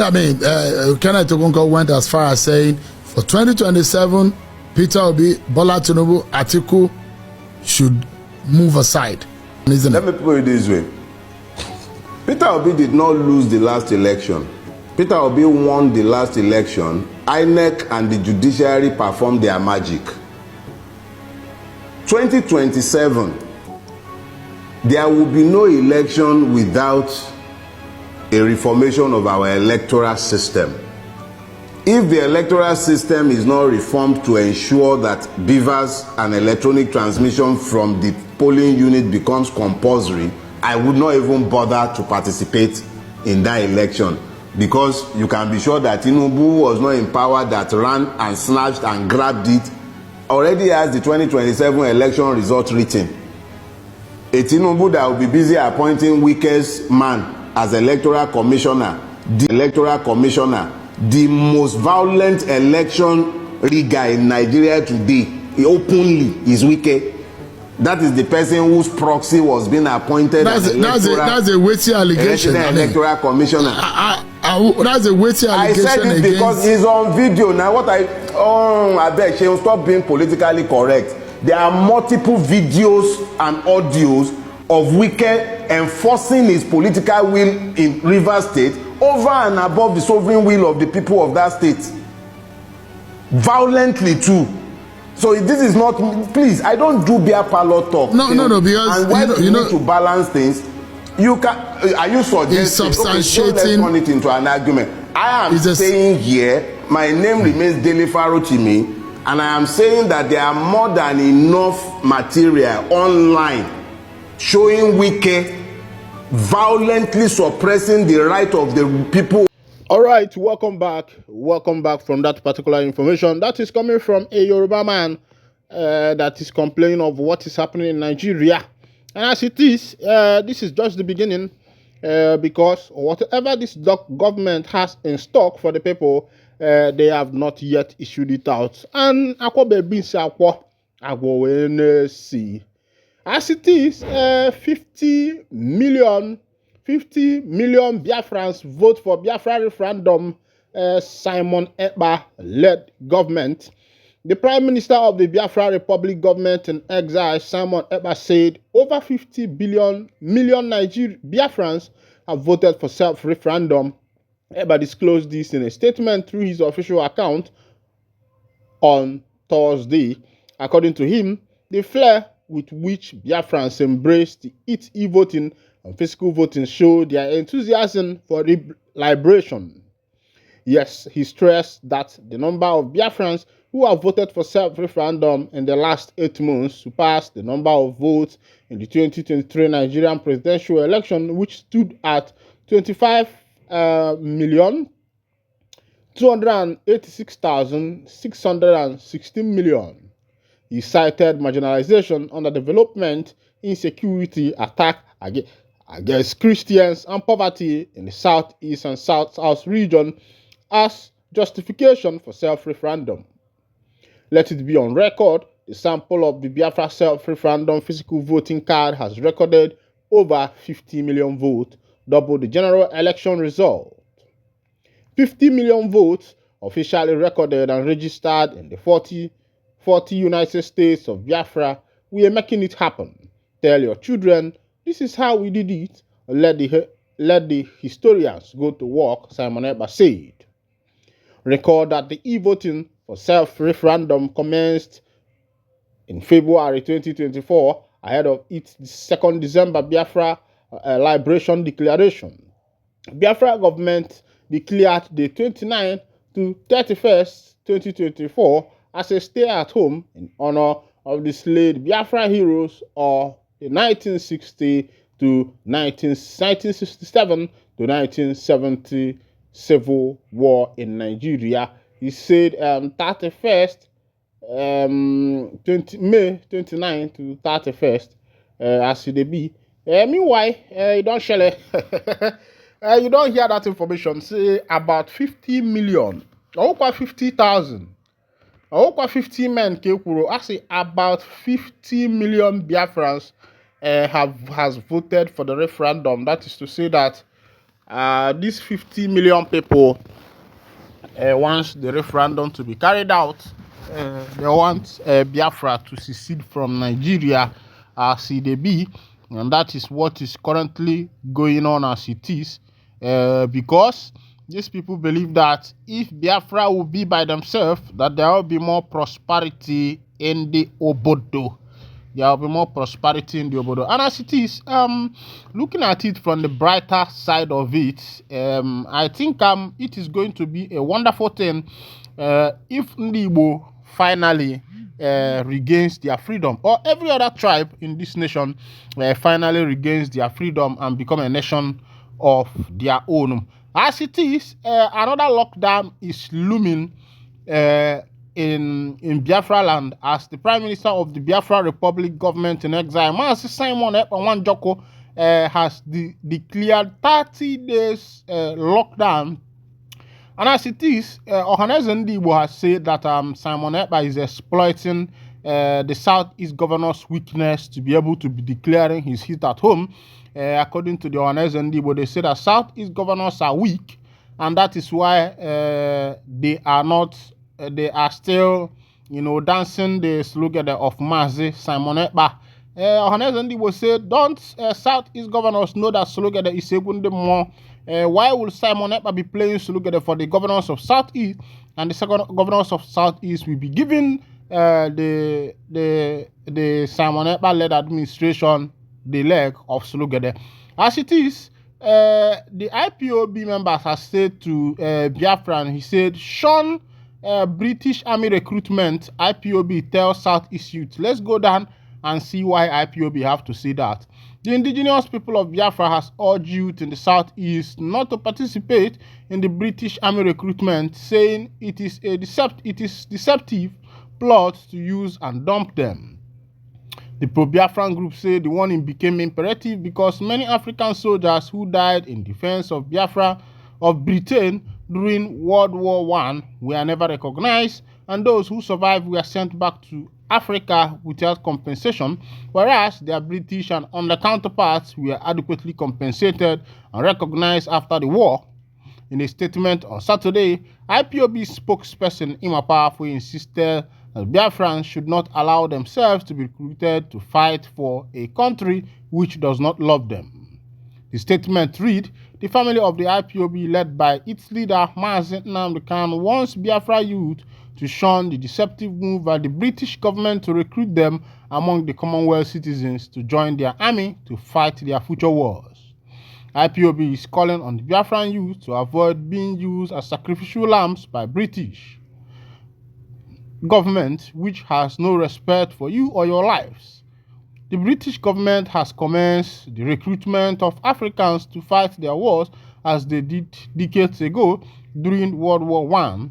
I mean, Kenneth Ogunko went as far as saying, for 2027, Peter Obi, Bola Tinubu, Atiku should move aside. Let me put it this way. Peter Obi did not lose the last election. Peter Obi won the last election. INEC and the judiciary performed their magic. 2027, there will be no election without a reformation of our electoral system. If the electoral system is not reformed to ensure that beavers and electronic transmission from the polling unit becomes compulsory, I would not even bother to participate in that election, because you can be sure that Tinubu was not in power that ran and snatched and grabbed it. Already has the 2027 election result written. A Tinubu that will be busy appointing weakest man as electoral commissioner, the most violent election rigger in Nigeria today, he openly is wicked. That is the person whose proxy was being appointed that's a weighty allegation. Electoral commissioner. That's a weighty allegation. I said it because it's on video. Now I beg, she will stop being politically correct. There are multiple videos and audios of Wike enforcing his political will in Rivers State over and above the sovereign will of the people of that state. Violently too. So this is not, please, I don't do beer parlor talk. No, because and when you need to balance things, you can, are you suggesting, okay, so let's turn it into an argument. I am saying here, my name remains Dele Farochimi, and I am saying that there are more than enough material online showing Wike violently suppressing the right of the people. All right, welcome back from that particular information that is coming from a Yoruba man that is complaining of what is happening in Nigeria. And as it is, this is just the beginning, because whatever this government has in stock for the people, they have not yet issued it out. And as it is, 50 million Biafrans vote for Biafra referendum, Simon Ekpa-led government. The Prime Minister of the Biafra Republic government in exile, Simon Ekpa, said over 50 million Biafrans have voted for self-referendum. Ekpa disclosed this in a statement through his official account on Thursday. According to him, the flair with which Biafrans embraced e-voting and physical voting showed their enthusiasm for liberation. Yes, he stressed that the number of Biafrans who have voted for self-referendum in the last 8 months surpassed the number of votes in the 2023 Nigerian presidential election, which stood at 25,286,616 million. He cited marginalization, underdevelopment, insecurity, attack against Christians, and poverty in the Southeast and South region as justification for self-referendum. Let it be on record, the sample of the Biafra self-referendum physical voting card has recorded over 50 million votes, double the general election result. 50 million votes officially recorded and registered in the 40 United States of Biafra. We are making it happen. Tell your children, this is how we did it. Let the historians go to work, Simon Ekpa said. Recall that the e-voting for self-referendum commenced in February 2024 ahead of its 2nd December Biafra Liberation Declaration. Biafra government declared the 29th to 31st 2024 as a stay-at-home in honor of the slain Biafra heroes of the 1960 to 1967 to 1970 civil war in Nigeria. He said 31st, May 29 to 31st, as it be. Meanwhile, you don't share it. You don't hear that information. Say about 50 million, or 50,000. Over 50 men, I say about 50 million Biafrans has voted for the referendum. That is to say that these 50 million people, once the referendum to be carried out, they want Biafra to secede from Nigeria as it be, and that is what is currently going on as it is, because these people believe that if Biafra will be by themselves, that there will be more prosperity in the Obodo. There will be more prosperity in the Obodo. And as it is, looking at it from the brighter side of it, I think it is going to be a wonderful thing if Igbo finally regains their freedom, or every other tribe in this nation finally regains their freedom and become a nation of their own. As it is, another lockdown is looming in Biafraland, as the Prime Minister of the Biafra Republic government in exile, Master Simon Ekpa Joko, has declared 30 days lockdown. And as it is, Ohanes Ndibo has said that Simon Ekpa is exploiting the Southeast governor's weakness to be able to be declaring his hit at home. According to the Ohanes Ndibo, they say that Southeast governors are weak, and that is why they are still, dancing the slogan of Mazi Simon Ekpa. Ohanes Ndibo said, don't Southeast governors know that slogan is even more? Why will Simon Ekpa be playing slogan for the governors of Southeast, and the second governors of Southeast will be giving the Simon Ekpa-led administration the leg of slogan? As it is, the IPOB members have said to Biafra, and he said, shun British Army recruitment. IPOB tells Southeast youth, let's go down and see why IPOB have to say that. The indigenous people of Biafra has urged youth in the Southeast not to participate in the British Army recruitment, saying it is deceptive plot to use and dump them. The pro-Biafran group say the warning became imperative because many African soldiers who died in defense of Biafra of Britain during World War I were never recognized, and those who survived were sent back to Africa without compensation, whereas their British and other counterparts were adequately compensated and recognized after the war. In a statement on Saturday, IPOB spokesperson Ima Powerful insisted that Biafrans should not allow themselves to be recruited to fight for a country which does not love them. The statement read, the family of the IPOB, led by its leader Mazi Nnamdi Kanu, wants Biafra youth to shun the deceptive move by the British government to recruit them among the Commonwealth citizens to join their army to fight their future wars. IPOB is calling on the Biafran youth to avoid being used as sacrificial lambs by British government, which has no respect for you or your lives. The British government has commenced the recruitment of Africans to fight their wars as they did decades ago during World War I.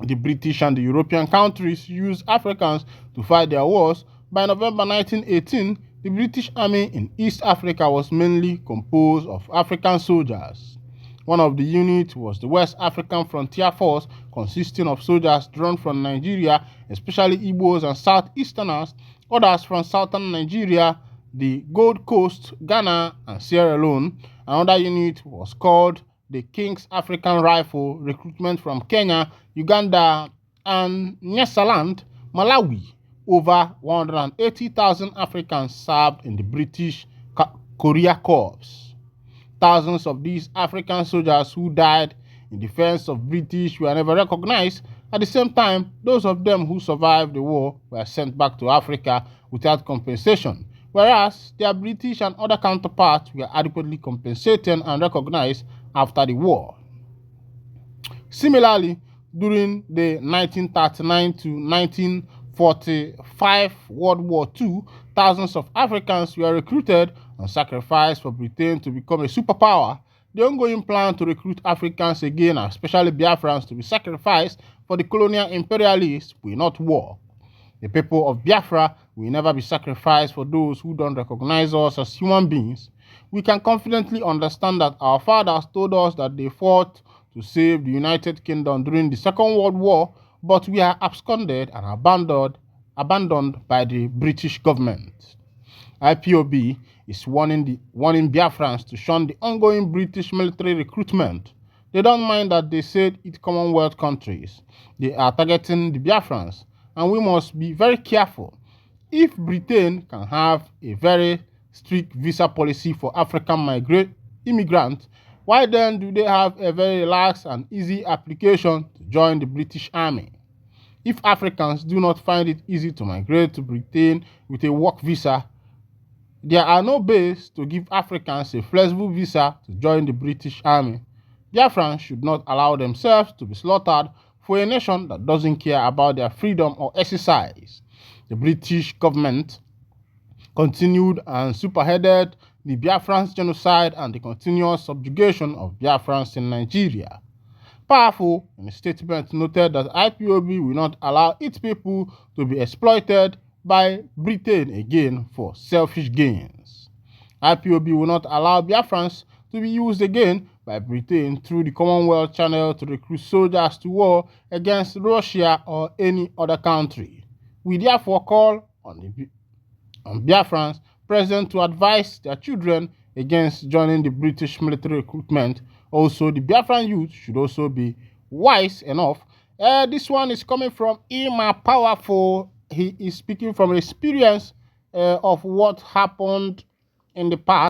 The British and the European countries used Africans to fight their wars. By November 1918, the British Army in East Africa was mainly composed of African soldiers. One of the units was the West African Frontier Force, consisting of soldiers drawn from Nigeria, especially Igbos and Southeasterners, others from southern Nigeria, the Gold Coast, Ghana, and Sierra Leone. Another unit was called the King's African Rifle, recruitment from Kenya, Uganda, and Nyasaland, Malawi. Over 180,000 Africans served in the British Korea Corps. Thousands of these African soldiers who died in defense of British were never recognized. At the same time, those of them who survived the war were sent back to Africa without compensation, whereas their British and other counterparts were adequately compensated and recognized after the war. Similarly, during the 1939 to 1945 World War II, thousands of Africans were recruited and sacrificed for Britain to become a superpower. The ongoing plan to recruit Africans again, especially Biafrans, to be sacrificed for the colonial imperialists will not work. The people of Biafra will never be sacrificed for those who don't recognize us as human beings. We can confidently understand that our fathers told us that they fought to save the United Kingdom during the Second World War, but we are absconded and abandoned by the British government. IPOB is warning Biafrans to shun the ongoing British military recruitment. They don't mind that they said it's Commonwealth countries. They are targeting the Biafrans, and we must be very careful. If Britain can have a very strict visa policy for African immigrants, why then do they have a very relaxed and easy application to join the British Army? If Africans do not find it easy to migrate to Britain with a work visa, there are no bases to give Africans a flexible visa to join the British Army. Biafrans should not allow themselves to be slaughtered for a nation that doesn't care about their freedom or exercise. The British government continued and spearheaded the Biafran genocide and the continuous subjugation of Biafrans in Nigeria. Powerful in a statement noted that IPOB will not allow its people to be exploited by Britain again for selfish gains. IPOB will not allow Biafrans to be used again by Britain through the Commonwealth Channel to recruit soldiers to war against Russia or any other country. We therefore call on Biafrans present to advise their children against joining the British military recruitment. Also, the Biafran youth should also be wise enough. This one is coming from Ima Powerful. He is speaking from experience of what happened in the past.